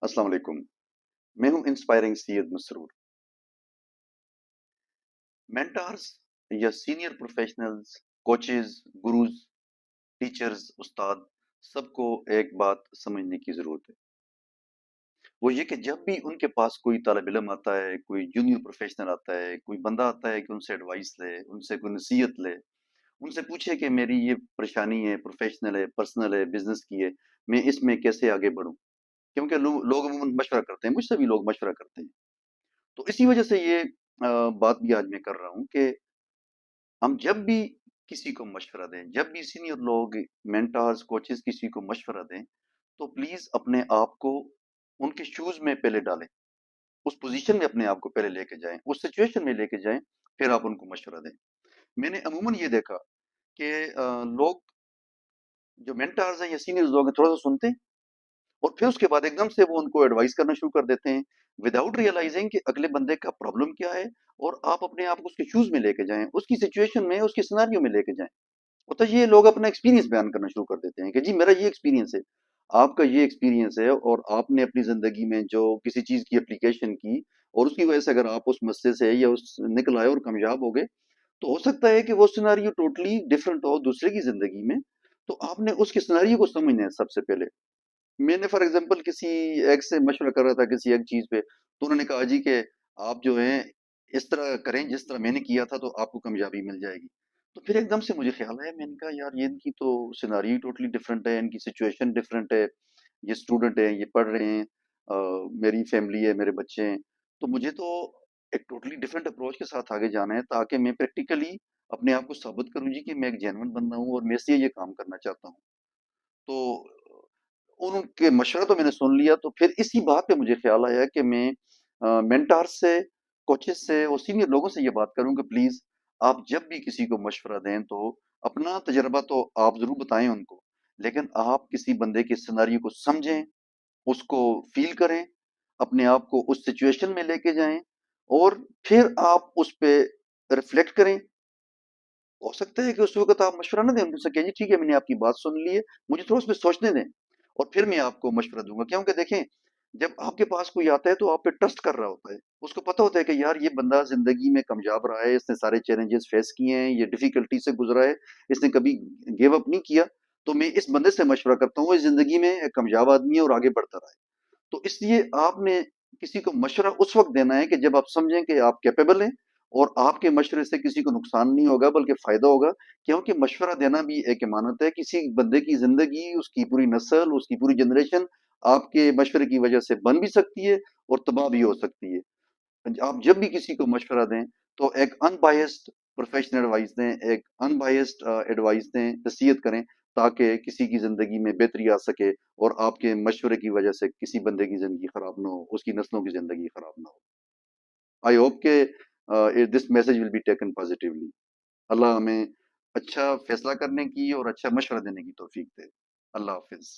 अस्सलाम वालेकुम। मैं हूं इंस्पायरिंग सैयद मसरूर। मेंटर्स या senior professionals, coaches, gurus, teachers, उस्ताद, सबको एक बात समझने की जरूरत है। वो ये कि जब भी उनके पास कोई तालिब इल्म आता है, कोई जूनियर प्रोफेशनल आता है, कोई बंदा आता है कि उनसे एडवाइस ले, उनसे कोई नसीहत ले, उनसे पूछे कि मेरी ये परेशानी है, प्रोफेशनल है, पर्सनल है, बिजनेस की है, मैं इसमें कैसे आगे बढ़ूं। क्योंकि लोग अमूमन मशवरा करते हैं, मुझसे भी लोग मशवरा करते हैं। तो इसी वजह से ये बात भी आज मैं कर रहा हूँ कि हम जब भी किसी को मशवरा दें, जब भी सीनियर लोग, मेंटर्स, कोचेस किसी को मशवरा दें, तो प्लीज अपने आप को उनके शूज में पहले डालें, उस पोजीशन में अपने आप को पहले लेके जाएं, उस सिचुएशन में लेके जाएं, फिर आप उनको मशवरा दें। मैंने अमूमन ये देखा कि लोग जो मेंटर्स हैं या सीनियर लोग हैं थोड़ा सा सुनते हैं और फिर उसके बाद एकदम से वो उनको एडवाइस करना शुरू कर देते हैं, विदाउट रियलाइजिंग कि अगले बंदे का प्रॉब्लम क्या है। और आप अपने आप को उसके शूज में लेके जाएं, उसकी सिचुएशन में, उसकी सिनेरियो में लेके जाएं। तो ये लोग अपना एक्सपीरियंस बयान करना शुरू कर देते हैं कि जी मेरा ये एक्सपीरियंस है, आपका ये एक्सपीरियंस है, और आपने अपनी जिंदगी में जो किसी चीज की एप्लीकेशन की और उसकी वजह से अगर आप उस मसले से या उस निकल आए और कामयाब हो गए, तो हो सकता है कि वो सिनेरियो टोटली डिफरेंट हो दूसरे की जिंदगी में। तो आपने उसके सिनेरियो को समझना है सबसे पहले। मैंने फॉर एग्जांपल किसी एक से मशवरा कर रहा था किसी एक चीज पे, तो उन्होंने कहा जी कि आप जो है इस तरह करें जिस तरह मैंने किया था, तो आपको कामयाबी मिल जाएगी। तो फिर एकदम से मुझे ख्याल आया, मैंने कहा यार ये इनकी तो सिनारियो टोटली डिफरेंट है, इनकी सिचुएशन डिफरेंट है, ये स्टूडेंट है, ये पढ़ रहे हैं, मेरी फैमिली है, मेरे बच्चे हैं। तो मुझे तो एक टोटली डिफरेंट अप्रोच के साथ आगे जाना है, ताकि मैं प्रैक्टिकली अपने आप को साबित करूं जी कि मैं एक जेन्युइन बंदा हूं और मैं इसलिए ये काम करना चाहता हूं। तो उनके मशवरा तो मैंने सुन लिया, तो फिर इसी बात पे मुझे ख्याल आया कि मैं मेंटर से, कोचेस से और सीनियर लोगों से ये बात करूं कि प्लीज आप जब भी किसी को मशवरा दें तो अपना तजर्बा तो आप जरूर बताएं उनको, लेकिन आप किसी बंदे के सिनेरियो को समझें, उसको फील करें, अपने आप को उस सिचुएशन में लेके जाएं, और फिर आप उस पे रिफ्लेक्ट करें। हो सकता है कि उस वक़्त आप मशवरा ना दें, उनसे कहिए ठीक है मैंने आपकी बात सुन ली है, मुझे थोड़ा उसपे सोचने दें और फिर मैं आपको मशवरा दूँगा। क्योंकि देखें, जब आपके पास कोई आता है तो आप पे ट्रस्ट कर रहा होता है। उसको पता होता है कि यार ये बंदा ज़िंदगी में कामयाब रहा है, इसने सारे चैलेंजेस फेस किए हैं, ये डिफ़िकल्टी से गुज़रा है, इसने कभी गिव अप नहीं किया। तो मैं इस बंदे से मशवरा करता हूँ, वो इस ज़िंदगी में एक कामयाब आदमी है और आगे बढ़ता रहा है। तो इसलिए आपने किसी को मशवरा उस वक़्त देना है कि जब आप समझें कि आप कैपेबल हैं और आपके मशवरे से किसी को नुकसान नहीं होगा बल्कि फ़ायदा होगा। क्योंकि मशवरा देना भी एक इमानत है, किसी बंदे की ज़िंदगी, उसकी पूरी नस्ल, उसकी पूरी जनरेशन आपके मशवरे की वजह से बन भी सकती है और तबाह भी हो सकती है। आप जब भी किसी को मशवरा दें, तो एक अनबायस्ड प्रोफेशनल एडवाइस दें, एक अनबायस्ड एडवाइस दें, नसीहत करें, ताकि किसी की ज़िंदगी में बेहतरी आ सके और आपके मशवरे की वजह से किसी बंदे की ज़िंदगी खराब ना हो, उसकी नस्लों की ज़िंदगी खराब ना हो। आई होप के this message will be taken positively. Allah हमें अच्छा फैसला करने की और अच्छा मशवरा देने की तौफीक दे। अल्लाह हाफिज़।